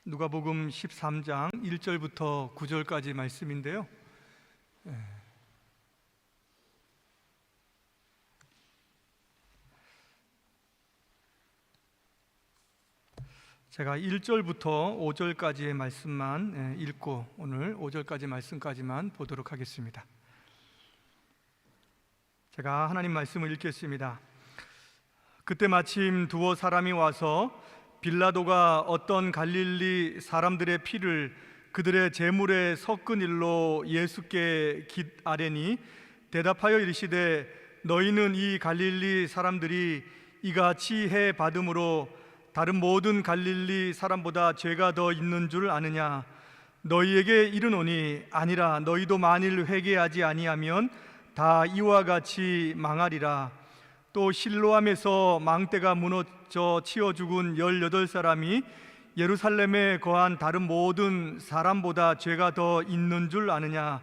누가복음 13장 1절부터 9절까지 말씀인데요. 제가 1절부터 5절까지의 말씀만 읽고 오늘 5절까지 말씀까지만 보도록 하겠습니다. 제가 하나님 말씀을 읽겠습니다. 그때 마침 두어 사람이 와서 빌라도가 어떤 갈릴리 사람들의 피를 그들의 제물에 섞은 일로 예수께 아뢰니 대답하여 이르시되 너희는 이 갈릴리 사람들이 이같이 해 받음으로 다른 모든 갈릴리 사람보다 죄가 더 있는 줄 아느냐? 너희에게 이르노니 아니라 너희도 만일 회개하지 아니하면 다 이와 같이 망하리라. 또 실로암에서 망대가 무너져 치어 죽은 18사람이 예루살렘에 거한 다른 모든 사람보다 죄가 더 있는 줄 아느냐?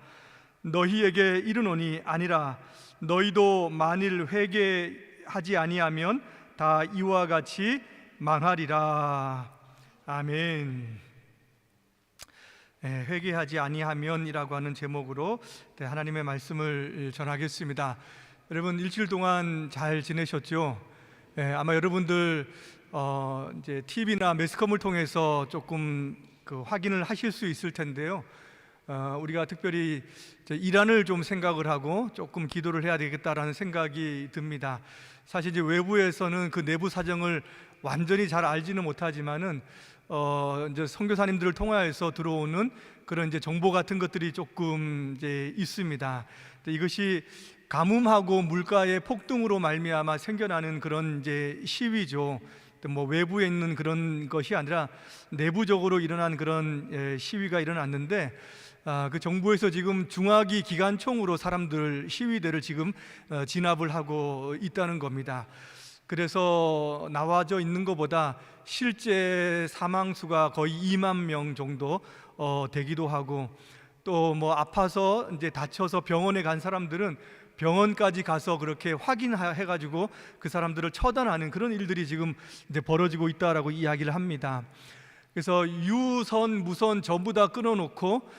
너희에게 이르노니 아니라 너희도 만일 회개하지 아니하면 다 이와 같이 망하리라. 아멘. 회개하지 아니하면이라고 하는 제목으로 하나님의 말씀을 전하겠습니다. 여러분 일주일 동안 잘 지내셨죠? 아마 여러분들 이제 TV나 매스컴을 통해서 조금 확인을 하실 수 있을 텐데요. 우리가 특별히 이란을 좀 생각을 하고 조금 기도를 해야 되겠다라는 생각이 듭니다. 사실 이제 외부에서는 그 내부 사정을 완전히 잘 알지는 못하지만은 이제 선교사님들을 통하여서 들어오는 그런 이제 정보 같은 것들이 조금 이제 있습니다. 이것이 가뭄하고 물가의 폭등으로 말미암아 생겨나는 그런 이제 시위죠. 뭐 외부에 있는 그런 것이 아니라 내부적으로 일어난 그런 시위가 일어났는데 그 정부에서 지금 중화기 기관총으로 사람들 시위대를 지금 진압을 하고 있다는 겁니다. 그래서 나와져 있는 것보다 실제 사망수가 거의 2만 명 정도 되기도 하고 또 뭐 아파서 이제 다쳐서 병원에 간 사람들은 병원까지 가서 그렇게 확인해가지고 그 사람들을 처단하는 그런 일들이 지금 이제 벌어지고 있다라고 이야기를 합니다. 그래서 유선, 무선 전부 다 끊어놓고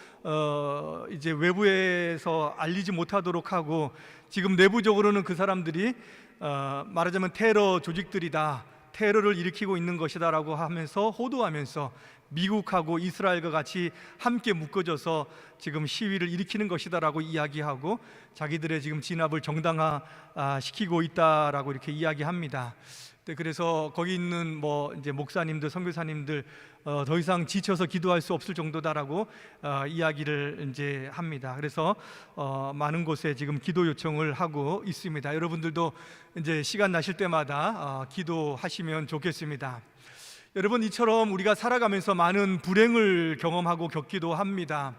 이제 외부에서 알리지 못하도록 하고 지금 내부적으로는 그 사람들이 말하자면 테러 조직들이다, 테러를 일으키고 있는 것이다라고 하면서 호도하면서 미국하고 이스라엘과 같이 함께 묶어져서 지금 시위를 일으키는 것이다라고 이야기하고 자기들의 지금 진압을 정당화시키고 있다라고 이렇게 이야기합니다. 그래서 거기 있는 뭐 이제 목사님들, 선교사님들 더 이상 지쳐서 기도할 수 없을 정도다라고 이야기를 이제 합니다. 그래서 많은 곳에 지금 기도 요청을 하고 있습니다. 여러분들도 이제 시간 나실 때마다 기도하시면 좋겠습니다. 여러분, 이처럼 우리가 살아가면서 많은 불행을 경험하고 겪기도 합니다.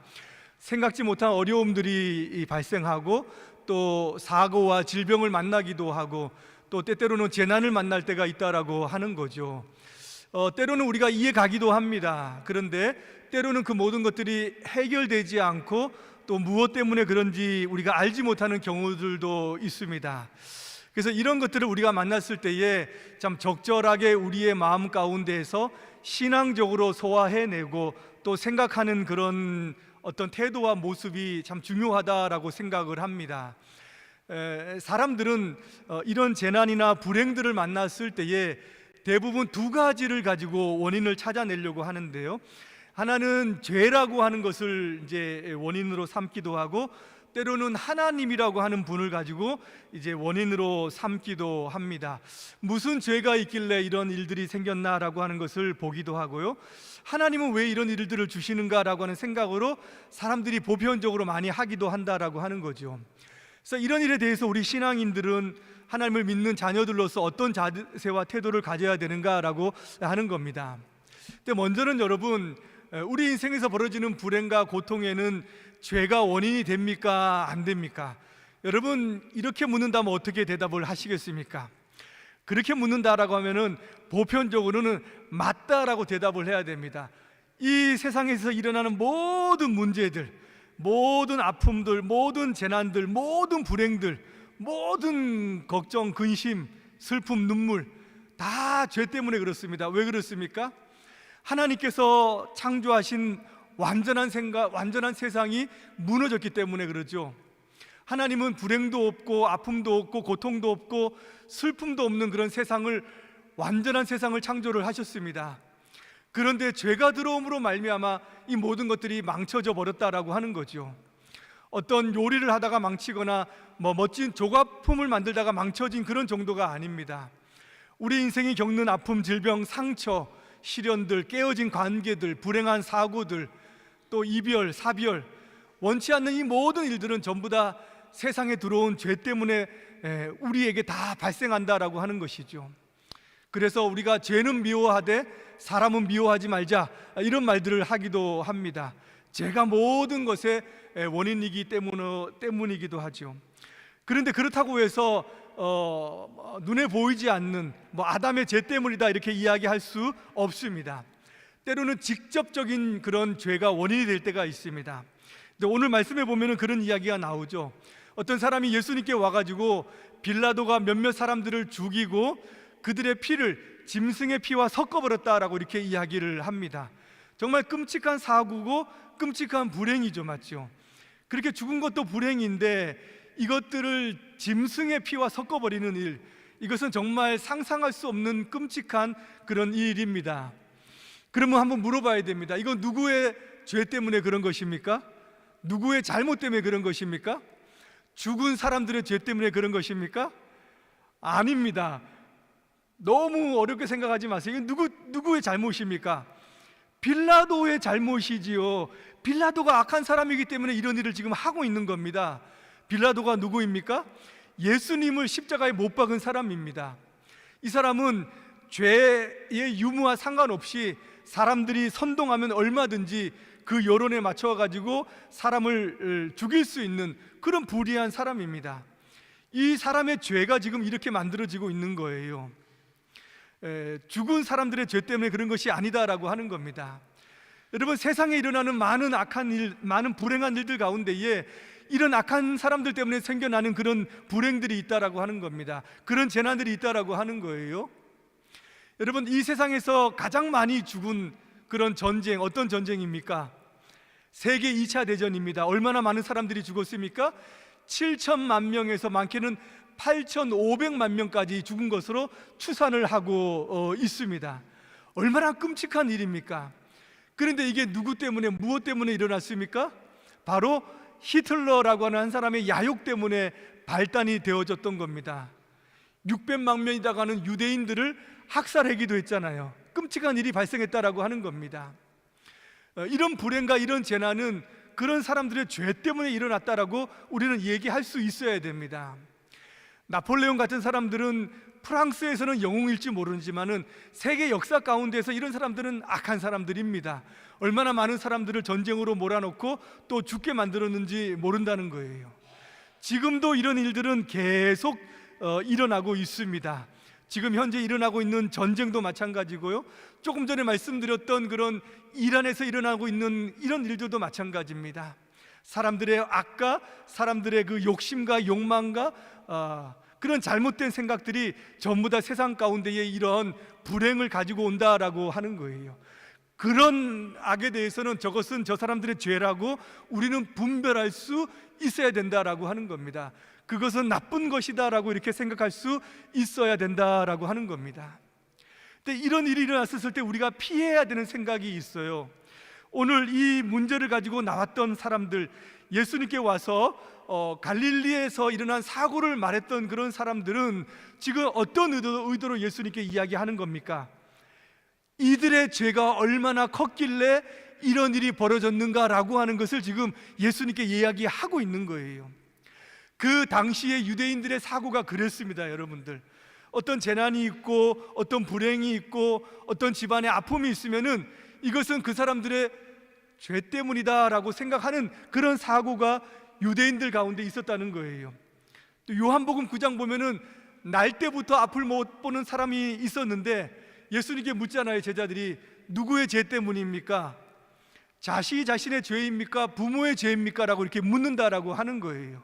생각지 못한 어려움들이 발생하고 또 사고와 질병을 만나기도 하고 또 때때로는 재난을 만날 때가 있다라고 하는 거죠. 때로는 우리가 이해 가기도 합니다. 그런데 때로는 그 모든 것들이 해결되지 않고 또 무엇 때문에 그런지 우리가 알지 못하는 경우들도 있습니다. 그래서 이런 것들을 우리가 만났을 때에 참 적절하게 우리의 마음 가운데에서 신앙적으로 소화해내고 또 생각하는 그런 어떤 태도와 모습이 참 중요하다라고 생각을 합니다. 사람들은 이런 재난이나 불행들을 만났을 때에 대부분 두 가지를 가지고 원인을 찾아내려고 하는데요. 하나는 죄라고 하는 것을 이제 원인으로 삼기도 하고 때로는 하나님이라고 하는 분을 가지고 이제 원인으로 삼기도 합니다. 무슨 죄가 있길래 이런 일들이 생겼나라고 하는 것을 보기도 하고요. 하나님은 왜 이런 일들을 주시는가라고 하는 생각으로 사람들이 보편적으로 많이 하기도 한다라고 하는 거죠. 그래서 이런 일에 대해서 우리 신앙인들은 하나님을 믿는 자녀들로서 어떤 자세와 태도를 가져야 되는가라고 하는 겁니다. 근데 먼저는 여러분, 우리 인생에서 벌어지는 불행과 고통에는 죄가 원인이 됩니까? 안 됩니까? 여러분, 이렇게 묻는다면 어떻게 대답을 하시겠습니까? 그렇게 묻는다라고 하면은 보편적으로는 맞다라고 대답을 해야 됩니다. 이 세상에서 일어나는 모든 문제들, 모든 아픔들, 모든 재난들, 모든 불행들, 모든 걱정, 근심, 슬픔, 눈물 다 죄 때문에 그렇습니다. 왜 그렇습니까? 하나님께서 창조하신 완전한 세상이 무너졌기 때문에 그러죠. 하나님은 불행도 없고 아픔도 없고 고통도 없고 슬픔도 없는 그런 세상을, 완전한 세상을 창조를 하셨습니다. 그런데 죄가 들어옴으로 말미암아 이 모든 것들이 망쳐져 버렸다라고 하는 거죠. 어떤 요리를 하다가 망치거나 멋진 조각품을 만들다가 망쳐진 그런 정도가 아닙니다. 우리 인생이 겪는 아픔, 질병, 상처, 시련들, 깨어진 관계들, 불행한 사고들, 또 이별, 사별, 원치 않는 이 모든 일들은 전부 다 세상에 들어온 죄 때문에 우리에게 다 발생한다라고 하는 것이죠. 그래서 우리가 죄는 미워하되 사람은 미워하지 말자, 이런 말들을 하기도 합니다. 죄가 모든 것의 원인이기 때문이기도 하죠. 그런데 그렇다고 해서 눈에 보이지 않는 아담의 죄 때문이다 이렇게 이야기할 수 없습니다. 때로는 직접적인 그런 죄가 원인이 될 때가 있습니다. 근데 오늘 말씀에 보면은 그런 이야기가 나오죠. 어떤 사람이 예수님께 와가지고 빌라도가 몇몇 사람들을 죽이고 그들의 피를 짐승의 피와 섞어버렸다라고 이렇게 이야기를 합니다. 정말 끔찍한 사고고 끔찍한 불행이죠, 맞죠? 그렇게 죽은 것도 불행인데 이것들을 짐승의 피와 섞어버리는 일, 이것은 정말 상상할 수 없는 끔찍한 그런 일입니다. 그러면 한번 물어봐야 됩니다. 이건 누구의 죄 때문에 그런 것입니까? 누구의 잘못 때문에 그런 것입니까? 죽은 사람들의 죄 때문에 그런 것입니까? 아닙니다. 너무 어렵게 생각하지 마세요. 이건 누구의 잘못입니까? 빌라도의 잘못이지요. 빌라도가 악한 사람이기 때문에 이런 일을 지금 하고 있는 겁니다. 빌라도가 누구입니까? 예수님을 십자가에 못 박은 사람입니다. 이 사람은 죄의 유무와 상관없이 사람들이 선동하면 얼마든지 그 여론에 맞춰가지고 사람을 죽일 수 있는 그런 불의한 사람입니다. 이 사람의 죄가 지금 이렇게 만들어지고 있는 거예요. 죽은 사람들의 죄 때문에 그런 것이 아니다라고 하는 겁니다. 여러분, 세상에 일어나는 많은 악한 일, 많은 불행한 일들 가운데에 이런 악한 사람들 때문에 생겨나는 그런 불행들이 있다라고 하는 겁니다. 그런 재난들이 있다라고 하는 거예요. 여러분, 이 세상에서 가장 많이 죽은 그런 전쟁, 어떤 전쟁입니까? 세계 2차 대전입니다. 얼마나 많은 사람들이 죽었습니까? 7천만 명에서 많게는 8,500만 명까지 죽은 것으로 추산을 하고 있습니다. 얼마나 끔찍한 일입니까? 그런데 이게 누구 때문에, 무엇 때문에 일어났습니까? 바로 히틀러라고 하는 한 사람의 야욕 때문에 발단이 되어졌던 겁니다. 600만 명이라고 하는 유대인들을 학살하기도 했잖아요. 끔찍한 일이 발생했다라고 하는 겁니다. 이런 불행과 이런 재난은 그런 사람들의 죄 때문에 일어났다라고 우리는 얘기할 수 있어야 됩니다. 나폴레옹 같은 사람들은 프랑스에서는 영웅일지 모르지만은 세계 역사 가운데서 이런 사람들은 악한 사람들입니다. 얼마나 많은 사람들을 전쟁으로 몰아넣고 또 죽게 만들었는지 모른다는 거예요. 지금도 이런 일들은 계속 일어나고 있습니다. 지금 현재 일어나고 있는 전쟁도 마찬가지고요. 조금 전에 말씀드렸던 그런 이란에서 일어나고 있는 이런 일들도 마찬가지입니다. 사람들의 악과 사람들의 그 욕심과 욕망과 그런 잘못된 생각들이 전부 다 세상 가운데에 이런 불행을 가지고 온다라고 하는 거예요. 그런 악에 대해서는 저것은 저 사람들의 죄라고 우리는 분별할 수 있어야 된다라고 하는 겁니다. 그것은 나쁜 것이다라고 이렇게 생각할 수 있어야 된다라고 하는 겁니다. 근데 이런 일이 일어났을 때 우리가 피해야 되는 생각이 있어요. 오늘 이 문제를 가지고 나왔던 사람들, 예수님께 와서 갈릴리에서 일어난 사고를 말했던 그런 사람들은 지금 어떤 의도로 예수님께 이야기하는 겁니까? 이들의 죄가 얼마나 컸길래 이런 일이 벌어졌는가라고 하는 것을 지금 예수님께 이야기하고 있는 거예요. 그 당시에 유대인들의 사고가 그랬습니다. 여러분들, 어떤 재난이 있고 어떤 불행이 있고 어떤 집안에 아픔이 있으면은 이것은 그 사람들의 죄 때문이다라고 생각하는 그런 사고가 유대인들 가운데 있었다는 거예요. 또 요한복음 9장 보면은 날 때부터 앞을 못 보는 사람이 있었는데 예수님께 묻잖아요. 제자들이 누구의 죄 때문입니까? 자신의 죄입니까? 부모의 죄입니까? 라고 이렇게 묻는다라고 하는 거예요.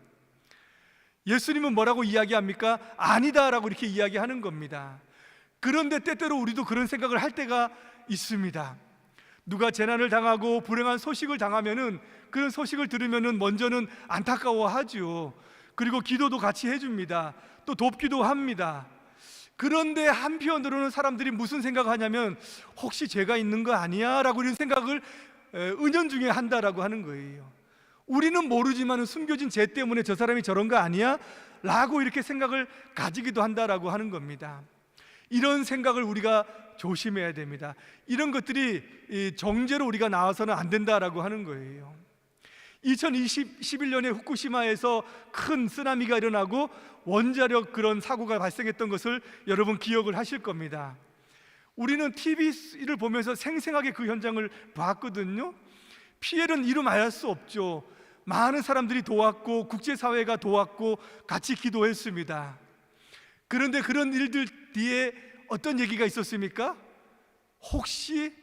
예수님은 뭐라고 이야기합니까? 아니다라고 이렇게 이야기하는 겁니다. 그런데 때때로 우리도 그런 생각을 할 때가 있습니다. 누가 재난을 당하고 불행한 소식을 당하면은 그런 소식을 들으면은 먼저는 안타까워하죠. 그리고 기도도 같이 해줍니다. 또 돕기도 합니다. 그런데 한편으로는 사람들이 무슨 생각하냐면 혹시 죄가 있는 거 아니야? 라고 이런 생각을 은연중에 한다라고 하는 거예요. 우리는 모르지만 숨겨진 죄 때문에 저 사람이 저런 거 아니야? 라고 이렇게 생각을 가지기도 한다라고 하는 겁니다. 이런 생각을 우리가 조심해야 됩니다. 이런 것들이 정죄로 우리가 나와서는 안 된다라고 하는 거예요. 2021년에 후쿠시마에서 큰 쓰나미가 일어나고 원자력 그런 사고가 발생했던 것을 여러분 기억을 하실 겁니다. 우리는 TV를 보면서 생생하게 그 현장을 봤거든요. 피해는 이루 말할 수 없죠. 많은 사람들이 도왔고 국제사회가 도왔고 같이 기도했습니다. 그런데 그런 일들 뒤에 어떤 얘기가 있었습니까? 혹시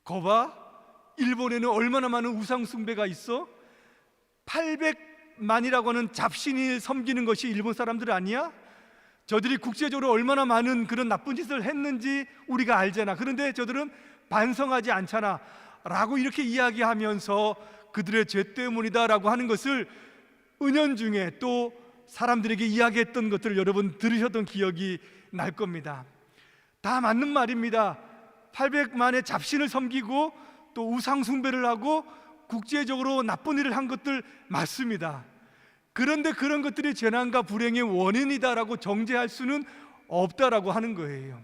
거봐, 일본에는 얼마나 많은 우상 숭배가 있어? 800만이라고 하는 잡신이 섬기는 것이 일본 사람들 아니야? 저들이 국제적으로 얼마나 많은 그런 나쁜 짓을 했는지 우리가 알잖아. 그런데 저들은 반성하지 않잖아 라고 이렇게 이야기하면서 그들의 죄 때문이다 라고 하는 것을 은연중에 또 사람들에게 이야기했던 것들을 여러분 들으셨던 기억이 날 겁니다. 다 맞는 말입니다. 800만의 잡신을 섬기고 또 우상 숭배를 하고 국제적으로 나쁜 일을 한 것들 맞습니다. 그런데 그런 것들이 재난과 불행의 원인이다라고 정죄할 수는 없다라고 하는 거예요.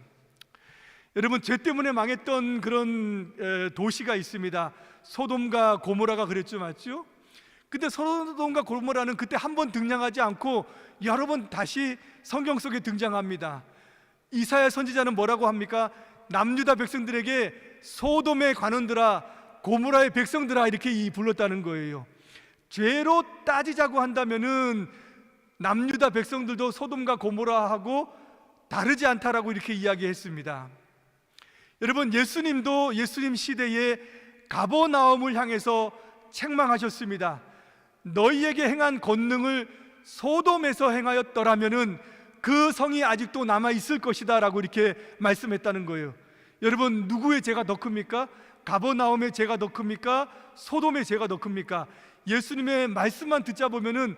여러분, 죄 때문에 망했던 그런 도시가 있습니다. 소돔과 고모라가 그랬죠, 맞죠? 근데 소돔과 고모라는 그때 한 번 등장하지 않고 여러 번 다시 성경 속에 등장합니다. 이사야 선지자는 뭐라고 합니까? 남유다 백성들에게 소돔의 관원들아, 고모라의 백성들아 이렇게 불렀다는 거예요. 죄로 따지자고 한다면은 남유다 백성들도 소돔과 고모라하고 다르지 않다라고 이렇게 이야기했습니다. 여러분, 예수님도 예수님 시대에 가버나움을 향해서 책망하셨습니다. 너희에게 행한 권능을 소돔에서 행하였더라면은 그 성이 아직도 남아 있을 것이다 라고 이렇게 말씀했다는 거예요. 여러분, 누구의 죄가 더 큽니까? 가버나움의 죄가 더 큽니까? 소돔의 죄가 더 큽니까? 예수님의 말씀만 듣자 보면은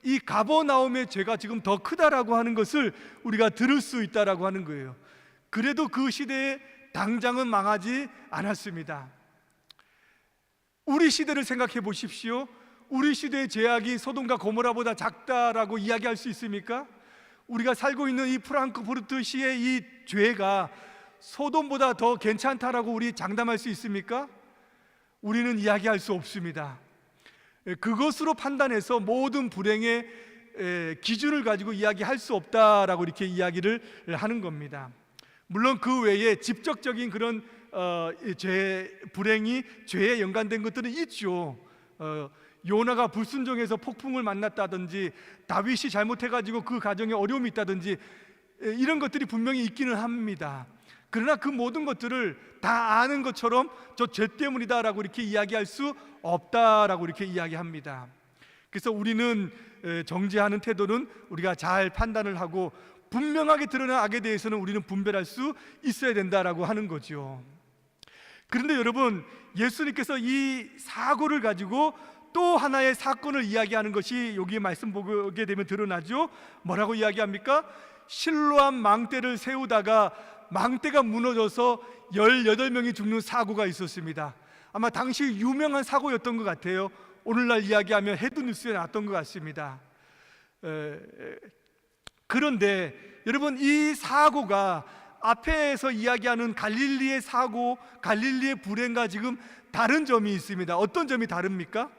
이 가버나움의 죄가 지금 더 크다라고 하는 것을 우리가 들을 수 있다라고 하는 거예요. 그래도 그 시대에 당장은 망하지 않았습니다. 우리 시대를 생각해 보십시오. 우리 시대의 죄악이 소돔과 고모라보다 작다라고 이야기할 수 있습니까? 우리가 살고 있는 이 프랑크푸르트시의 이 죄가 소돔보다 더 괜찮다라고 우리 장담할 수 있습니까? 우리는 이야기할 수 없습니다. 그것으로 판단해서 모든 불행의 기준을 가지고 이야기할 수 없다라고 이렇게 이야기를 하는 겁니다. 물론 그 외에 직접적인 그런 불행이 죄에 연관된 것들은 있죠. 요나가 불순종해서 폭풍을 만났다든지, 다윗이 잘못해가지고 그 가정에 어려움이 있다든지, 이런 것들이 분명히 있기는 합니다. 그러나 그 모든 것들을 다 아는 것처럼 저 죄 때문이다라고 이렇게 이야기할 수 없다라고 이렇게 이야기합니다. 그래서 우리는 정죄하는 태도는 우리가 잘 판단을 하고 분명하게 드러난 악에 대해서는 우리는 분별할 수 있어야 된다라고 하는 거죠. 그런데 여러분, 예수님께서 이 사고를 가지고 또 하나의 사건을 이야기하는 것이 여기 말씀 보게 되면 드러나죠. 뭐라고 이야기합니까? 실로암 망대를 세우다가 망대가 무너져서 18명이 죽는 사고가 있었습니다. 아마 당시 유명한 사고였던 것 같아요. 오늘날 이야기하면 헤드뉴스에 나왔던 것 같습니다. 그런데 여러분, 이 사고가 앞에서 이야기하는 갈릴리의 사고, 갈릴리의 불행과 지금 다른 점이 있습니다. 어떤 점이 다릅니까?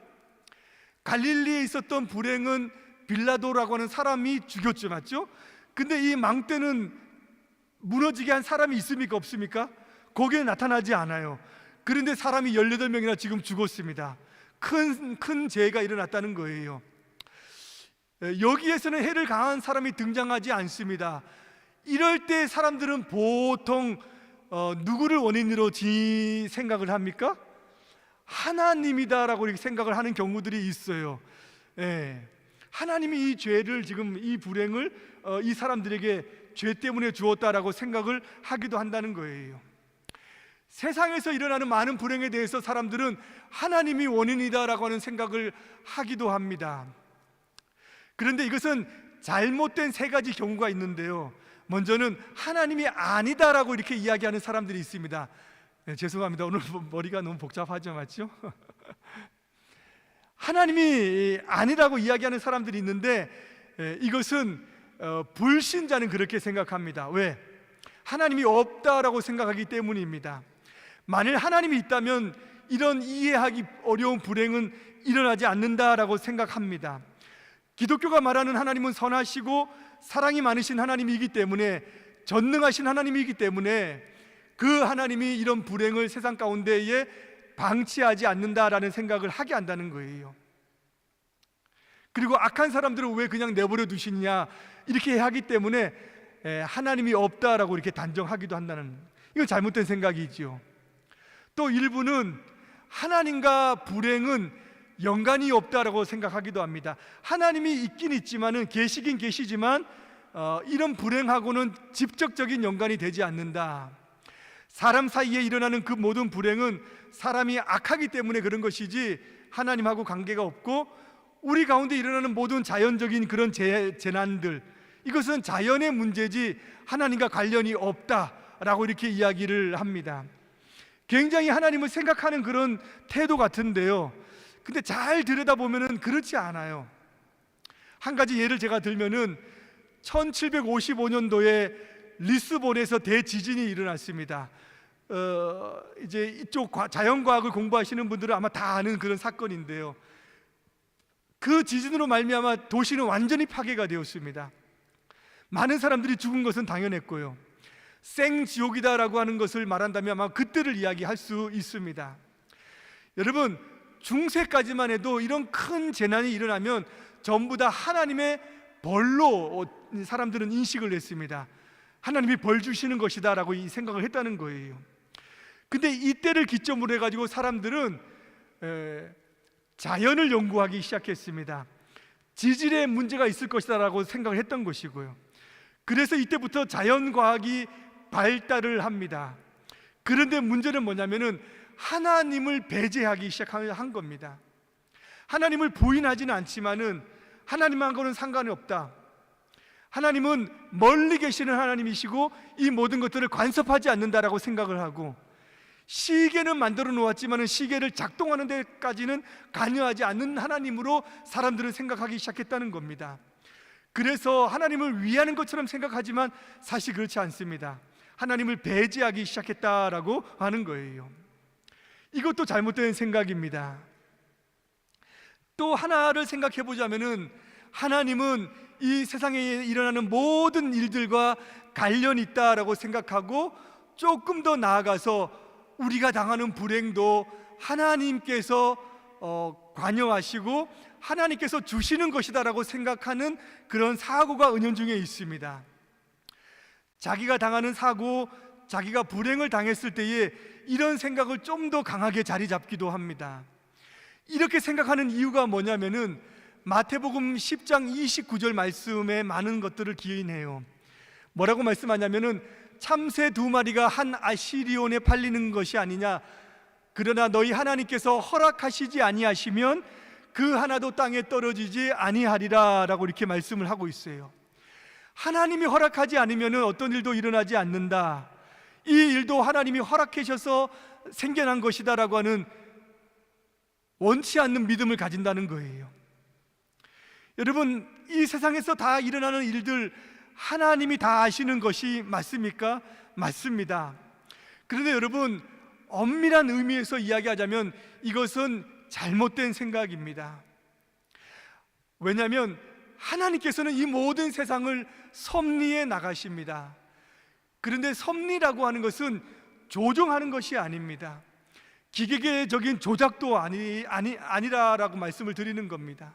갈릴리에 있었던 불행은 빌라도라고 하는 사람이 죽였죠, 맞죠? 근데 이 망대는 무너지게 한 사람이 있습니까, 없습니까? 거기에 나타나지 않아요. 그런데 사람이 18명이나 지금 죽었습니다. 큰 재해가 일어났다는 거예요. 여기에서는 해를 가한 사람이 등장하지 않습니다. 이럴 때 사람들은 보통 누구를 원인으로 생각을 합니까? 하나님이다라고 이렇게 생각을 하는 경우들이 있어요. 하나님이 이 죄를, 지금 이 불행을 이 사람들에게 죄 때문에 주었다라고 생각을 하기도 한다는 거예요. 세상에서 일어나는 많은 불행에 대해서 사람들은 하나님이 원인이다라고 하는 생각을 하기도 합니다. 그런데 이것은 잘못된 세 가지 경우가 있는데요. 먼저는 하나님이 아니다라고 이렇게 이야기하는 사람들이 있습니다. 네, 죄송합니다. 오늘 머리가 너무 복잡하죠, 맞죠? 하나님이 아니라고 이야기하는 사람들이 있는데 이것은 불신자는 그렇게 생각합니다. 왜? 하나님이 없다라고 생각하기 때문입니다. 만일 하나님이 있다면 이런 이해하기 어려운 불행은 일어나지 않는다라고 생각합니다. 기독교가 말하는 하나님은 선하시고 사랑이 많으신 하나님이기 때문에, 전능하신 하나님이기 때문에 그 하나님이 이런 불행을 세상 가운데에 방치하지 않는다라는 생각을 하게 한다는 거예요. 그리고 악한 사람들은 왜 그냥 내버려 두시냐 이렇게 하기 때문에 하나님이 없다라고 이렇게 단정하기도 한다는, 이건 잘못된 생각이지요. 또 일부는 하나님과 불행은 연관이 없다라고 생각하기도 합니다. 하나님이 있긴 있지만은, 계시긴 계시지만 이런 불행하고는 직접적인 연관이 되지 않는다. 사람 사이에 일어나는 그 모든 불행은 사람이 악하기 때문에 그런 것이지 하나님하고 관계가 없고, 우리 가운데 일어나는 모든 자연적인 그런 재난들, 이것은 자연의 문제지 하나님과 관련이 없다라고 이렇게 이야기를 합니다. 굉장히 하나님을 생각하는 그런 태도 같은데요, 근데 잘 들여다보면 그렇지 않아요. 한 가지 예를 제가 들면은 1755년도에 리스본에서 대지진이 일어났습니다. 이제 이쪽 자연과학을 공부하시는 분들은 아마 다 아는 그런 사건인데요, 그 지진으로 말미암아 도시는 완전히 파괴가 되었습니다. 많은 사람들이 죽은 것은 당연했고요, 생지옥이다라고 하는 것을 말한다면 아마 그때를 이야기할 수 있습니다. 여러분, 중세까지만 해도 이런 큰 재난이 일어나면 전부 다 하나님의 벌로 사람들은 인식을 했습니다. 하나님이 벌 주시는 것이다 라고 이 생각을 했다는 거예요. 근데 이때를 기점으로 해가지고 사람들은 자연을 연구하기 시작했습니다. 지질에 문제가 있을 것이다 라고 생각을 했던 것이고요, 그래서 이때부터 자연과학이 발달을 합니다. 그런데 문제는 뭐냐면은 하나님을 배제하기 시작한 겁니다. 하나님을 부인하지는 않지만은 하나님하고는 상관이 없다, 하나님은 멀리 계시는 하나님이시고 이 모든 것들을 간섭하지 않는다라고 생각을 하고, 시계는 만들어 놓았지만 시계를 작동하는 데까지는 관여하지 않는 하나님으로 사람들은 생각하기 시작했다는 겁니다. 그래서 하나님을 위하는 것처럼 생각하지만 사실 그렇지 않습니다. 하나님을 배제하기 시작했다라고 하는 거예요. 이것도 잘못된 생각입니다. 또 하나를 생각해 보자면은, 하나님은 이 세상에 일어나는 모든 일들과 관련이 있다라고 생각하고, 조금 더 나아가서 우리가 당하는 불행도 하나님께서 관여하시고 하나님께서 주시는 것이다라고 생각하는 그런 사고가 은연중에 있습니다. 자기가 당하는 사고, 자기가 불행을 당했을 때에 이런 생각을 좀 더 강하게 자리 잡기도 합니다. 이렇게 생각하는 이유가 뭐냐면은 마태복음 10장 29절 말씀에 많은 것들을 기인해요. 뭐라고 말씀하냐면은, 참새 2마리가 한 아시리온에 팔리는 것이 아니냐, 그러나 너희 하나님께서 허락하시지 아니하시면 그 하나도 땅에 떨어지지 아니하리라 라고 이렇게 말씀을 하고 있어요. 하나님이 허락하지 않으면 어떤 일도 일어나지 않는다, 이 일도 하나님이 허락하셔서 생겨난 것이다 라고 하는 원치 않는 믿음을 가진다는 거예요. 여러분, 이 세상에서 다 일어나는 일들 하나님이 다 아시는 것이 맞습니까? 맞습니다. 그런데 여러분, 엄밀한 의미에서 이야기하자면 이것은 잘못된 생각입니다. 왜냐하면 하나님께서는 이 모든 세상을 섭리해 나가십니다. 그런데 섭리라고 하는 것은 조종하는 것이 아닙니다. 기계적인 조작도 아니라라고 말씀을 드리는 겁니다.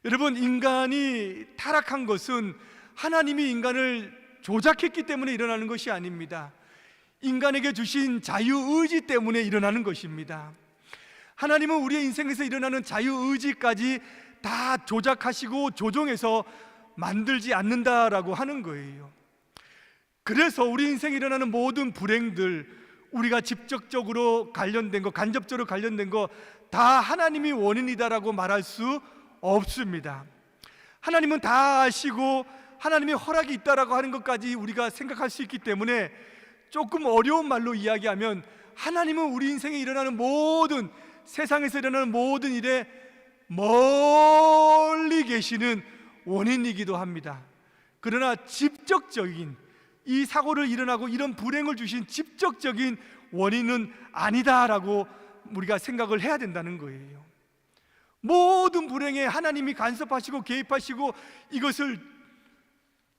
여러분, 인간이 타락한 것은 하나님이 인간을 조작했기 때문에 일어나는 것이 아닙니다. 인간에게 주신 자유의지 때문에 일어나는 것입니다. 하나님은 우리의 인생에서 일어나는 자유의지까지 다 조작하시고 조종해서 만들지 않는다라고 하는 거예요. 그래서 우리 인생에 일어나는 모든 불행들, 우리가 직접적으로 관련된 거, 간접적으로 관련된 거 다 하나님이 원인이다라고 말할 수 없습니다. 하나님은 다 아시고 하나님의 허락이 있다라고 하는 것까지 우리가 생각할 수 있기 때문에 조금 어려운 말로 이야기하면 하나님은 우리 인생에 일어나는 모든, 세상에서 일어나는 모든 일에 멀리 계시는 원인이기도 합니다. 그러나 직접적인, 이 사고를 일어나고 이런 불행을 주신 직접적인 원인은 아니다라고 우리가 생각을 해야 된다는 거예요. 모든 불행에 하나님이 간섭하시고 개입하시고 이것을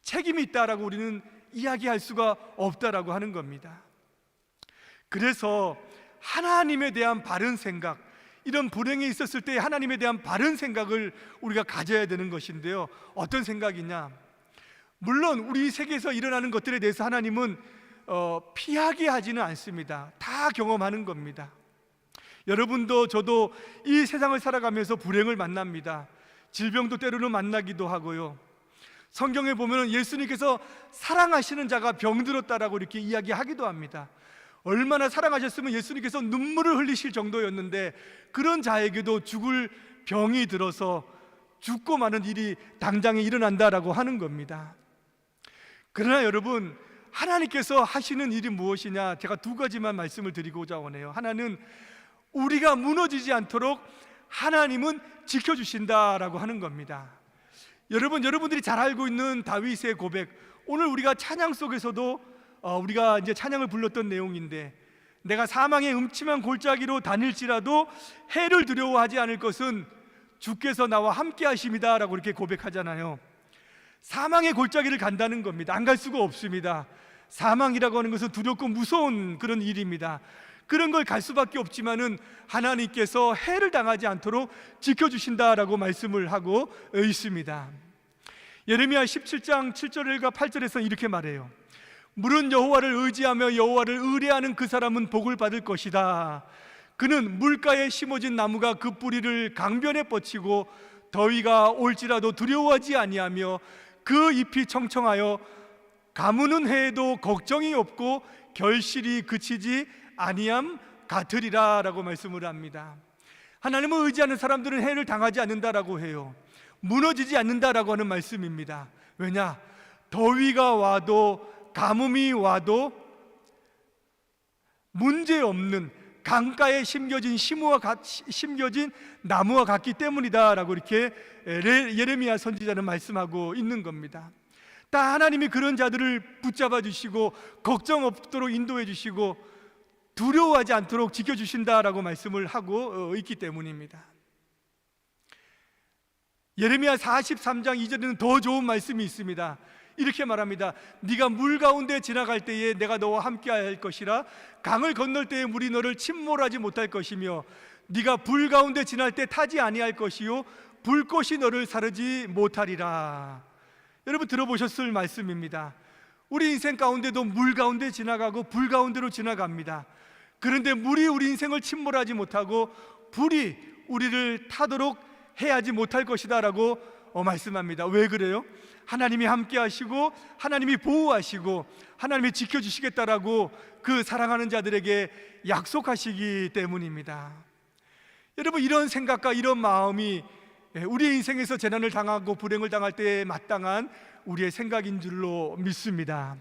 책임이 있다라고 우리는 이야기할 수가 없다라고 하는 겁니다. 그래서 하나님에 대한 바른 생각, 이런 불행이 있었을 때 하나님에 대한 바른 생각을 우리가 가져야 되는 것인데요, 어떤 생각이냐? 물론 우리 세계에서 일어나는 것들에 대해서 하나님은 피하게 하지는 않습니다. 다 경험하는 겁니다. 여러분도 저도 이 세상을 살아가면서 불행을 만납니다. 질병도 때로는 만나기도 하고요. 성경에 보면 예수님께서 사랑하시는 자가 병들었다라고 이렇게 이야기하기도 합니다. 얼마나 사랑하셨으면 예수님께서 눈물을 흘리실 정도였는데 그런 자에게도 죽을 병이 들어서 죽고 마는 일이 당장에 일어난다라고 하는 겁니다. 그러나 여러분, 하나님께서 하시는 일이 무엇이냐? 제가 두 가지만 말씀을 드리고자 하네요. 하나는 우리가 무너지지 않도록 하나님은 지켜주신다라고 하는 겁니다. 여러분들이 잘 알고 있는 다윗의 고백, 오늘 우리가 찬양 속에서도 우리가 이제 찬양을 불렀던 내용인데, 내가 사망의 음침한 골짜기로 다닐지라도 해를 두려워하지 않을 것은 주께서 나와 함께 하심이다 라고 이렇게 고백하잖아요. 사망의 골짜기를 간다는 겁니다. 안 갈 수가 없습니다. 사망이라고 하는 것은 두렵고 무서운 그런 일입니다. 그런 걸 갈 수밖에 없지만은 하나님께서 해를 당하지 않도록 지켜주신다라고 말씀을 하고 있습니다. 예레미야 17장 7절과 8절에서 이렇게 말해요. 물은 여호와를 의지하며 여호와를 의뢰하는 그 사람은 복을 받을 것이다. 그는 물가에 심어진 나무가 그 뿌리를 강변에 뻗치고 더위가 올지라도 두려워하지 아니하며 그 잎이 청청하여 가무는 해에도 걱정이 없고 결실이 그치지 아니함 같으리라 라고 말씀을 합니다. 하나님을 의지하는 사람들은 해를 당하지 않는다라고 해요. 무너지지 않는다라고 하는 말씀입니다. 왜냐? 더위가 와도 가뭄이 와도 문제없는 강가에 심겨진 나무와 같기 때문이다 라고 이렇게 예레미야 선지자는 말씀하고 있는 겁니다. 다 하나님이 그런 자들을 붙잡아 주시고 걱정 없도록 인도해 주시고 두려워하지 않도록 지켜주신다라고 말씀을 하고 있기 때문입니다. 예레미야 43장 2절에는 더 좋은 말씀이 있습니다. 이렇게 말합니다. 네가 물 가운데 지나갈 때에 내가 너와 함께 할 것이라. 강을 건널 때에 물이 너를 침몰하지 못할 것이며 네가 불 가운데 지날 때 타지 아니할 것이요 불꽃이 너를 사르지 못하리라. 여러분 들어보셨을 말씀입니다. 우리 인생 가운데도 물 가운데 지나가고 불 가운데로 지나갑니다. 그런데 물이 우리 인생을 침몰하지 못하고 불이 우리를 타도록 해야지 못할 것이다 라고 말씀합니다. 왜 그래요? 하나님이 함께 하시고 하나님이 보호하시고 하나님이 지켜주시겠다라고 그 사랑하는 자들에게 약속하시기 때문입니다. 여러분, 이런 생각과 이런 마음이 우리 인생에서 재난을 당하고 불행을 당할 때에 마땅한 우리의 생각인 줄로 믿습니다.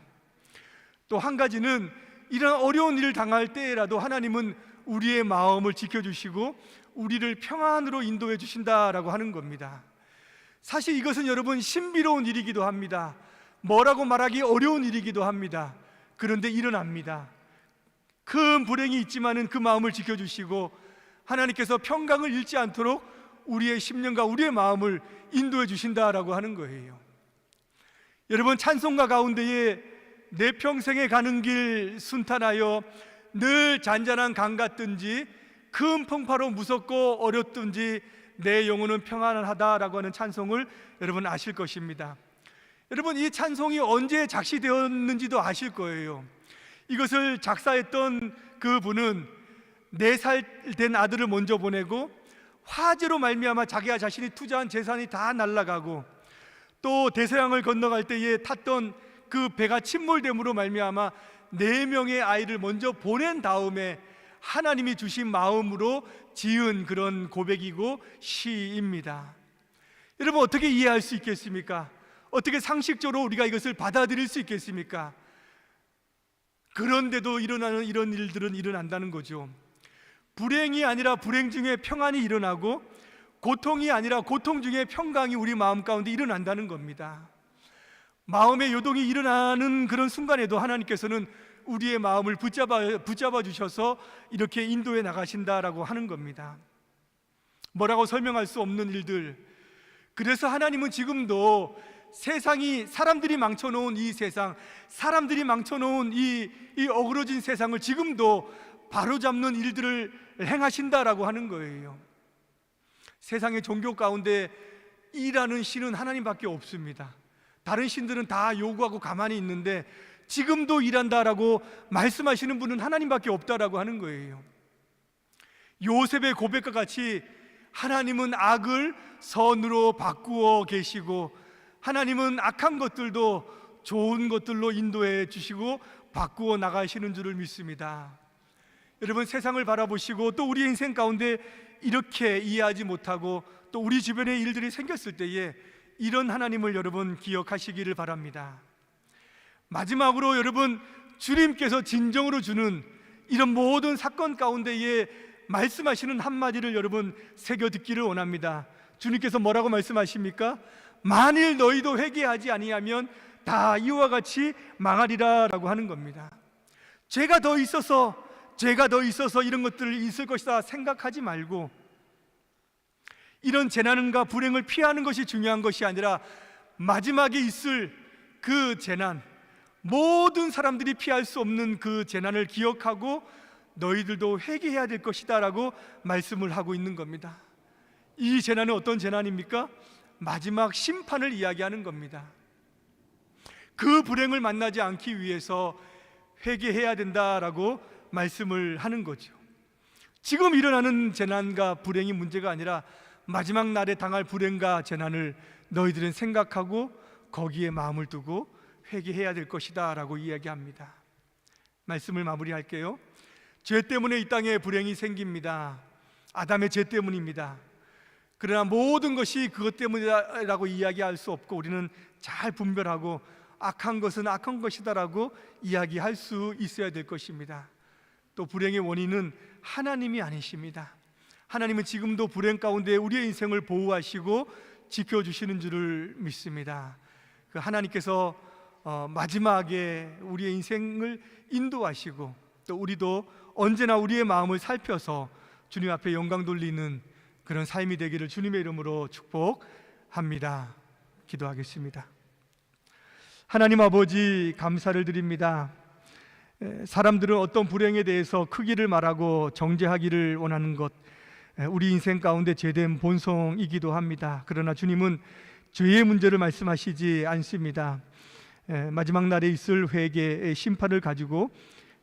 또 한 가지는 이런 어려운 일을 당할 때라도 하나님은 우리의 마음을 지켜주시고 우리를 평안으로 인도해 주신다라고 하는 겁니다. 사실 이것은 여러분 신비로운 일이기도 합니다. 뭐라고 말하기 어려운 일이기도 합니다. 그런데 일어납니다. 큰 불행이 있지만은 그 마음을 지켜주시고 하나님께서 평강을 잃지 않도록 우리의 심령과 우리의 마음을 인도해 주신다라고 하는 거예요. 여러분, 찬송가 가운데에 내 평생에 가는 길 순탄하여 늘 잔잔한 강 같든지 큰 풍파로 무섭고 어렵든지 내 영혼은 평안하다라고 하는 찬송을 여러분 아실 것입니다. 여러분, 이 찬송이 언제 작시되었는지도 아실 거예요. 이것을 작사했던 그분은 4살 된 아들을 먼저 보내고 화재로 말미암아 자기가 자신이 투자한 재산이 다 날아가고 또 대서양을 건너갈 때에 탔던 그 배가 침몰됨으로 말미암아 4명의 아이를 먼저 보낸 다음에 하나님이 주신 마음으로 지은 그런 고백이고 시입니다. 여러분, 어떻게 이해할 수 있겠습니까? 어떻게 상식적으로 우리가 이것을 받아들일 수 있겠습니까? 그런데도 일어나는 이런 일들은 일어난다는 거죠. 불행이 아니라 불행 중에 평안이 일어나고, 고통이 아니라 고통 중에 평강이 우리 마음 가운데 일어난다는 겁니다. 마음의 요동이 일어나는 그런 순간에도 하나님께서는 우리의 마음을 붙잡아 주셔서 이렇게 인도해 나가신다라고 하는 겁니다. 뭐라고 설명할 수 없는 일들. 그래서 하나님은 지금도 세상이, 사람들이 망쳐놓은 이 세상, 사람들이 망쳐놓은 이 어그러진 세상을 지금도 바로잡는 일들을 행하신다라고 하는 거예요. 세상의 종교 가운데 이라는 신은 하나님밖에 없습니다. 다른 신들은 다 요구하고 가만히 있는데 지금도 일한다라고 말씀하시는 분은 하나님밖에 없다라고 하는 거예요. 요셉의 고백과 같이 하나님은 악을 선으로 바꾸어 계시고, 하나님은 악한 것들도 좋은 것들로 인도해 주시고 바꾸어 나가시는 줄을 믿습니다. 여러분, 세상을 바라보시고 또 우리 인생 가운데 이렇게 이해하지 못하고 또 우리 주변에 일들이 생겼을 때에 이런 하나님을 여러분 기억하시기를 바랍니다. 마지막으로 여러분, 주님께서 진정으로 주는 이런 모든 사건 가운데에 말씀하시는 한마디를 여러분 새겨 듣기를 원합니다. 주님께서 뭐라고 말씀하십니까? 만일 너희도 회개하지 아니하면 다 이와 같이 망하리라 라고 하는 겁니다. 죄가 더 있어서 이런 것들이 있을 것이다 생각하지 말고, 이런 재난과 불행을 피하는 것이 중요한 것이 아니라 마지막에 있을 그 재난, 모든 사람들이 피할 수 없는 그 재난을 기억하고 너희들도 회개해야 될 것이다 라고 말씀을 하고 있는 겁니다. 이 재난은 어떤 재난입니까? 마지막 심판을 이야기하는 겁니다. 그 불행을 만나지 않기 위해서 회개해야 된다라고 말씀을 하는 거죠. 지금 일어나는 재난과 불행이 문제가 아니라 마지막 날에 당할 불행과 재난을 너희들은 생각하고 거기에 마음을 두고 회개해야 될 것이다 라고 이야기합니다. 말씀을 마무리할게요. 죄 때문에 이 땅에 불행이 생깁니다. 아담의 죄 때문입니다. 그러나 모든 것이 그것 때문이라고 이야기할 수 없고, 우리는 잘 분별하고 악한 것은 악한 것이다라고 이야기할 수 있어야 될 것입니다. 또 불행의 원인은 하나님이 아니십니다. 하나님은 지금도 불행 가운데 우리의 인생을 보호하시고 지켜주시는 줄을 믿습니다. 그 하나님께서 마지막에 우리의 인생을 인도하시고, 또 우리도 언제나 우리의 마음을 살펴서 주님 앞에 영광 돌리는 그런 삶이 되기를 주님의 이름으로 축복합니다. 기도하겠습니다. 하나님 아버지, 감사를 드립니다. 사람들은 어떤 불행에 대해서 크기를 말하고 정죄하기를 원하는 것, 우리 인생 가운데 죄된 본성이기도 합니다. 그러나 주님은 죄의 문제를 말씀하시지 않습니다. 마지막 날에 있을 회개의 심판을 가지고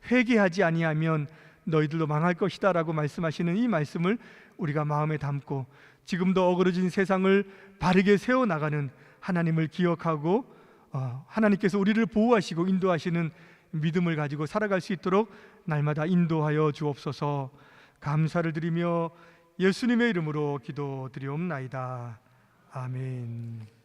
회개하지 아니하면 너희들도 망할 것이다 라고 말씀하시는 이 말씀을 우리가 마음에 담고 지금도 어그러진 세상을 바르게 세워나가는 하나님을 기억하고 하나님께서 우리를 보호하시고 인도하시는 믿음을 가지고 살아갈 수 있도록 날마다 인도하여 주옵소서. 감사를 드리며 예수님의 이름으로 기도드리옵나이다. 아멘.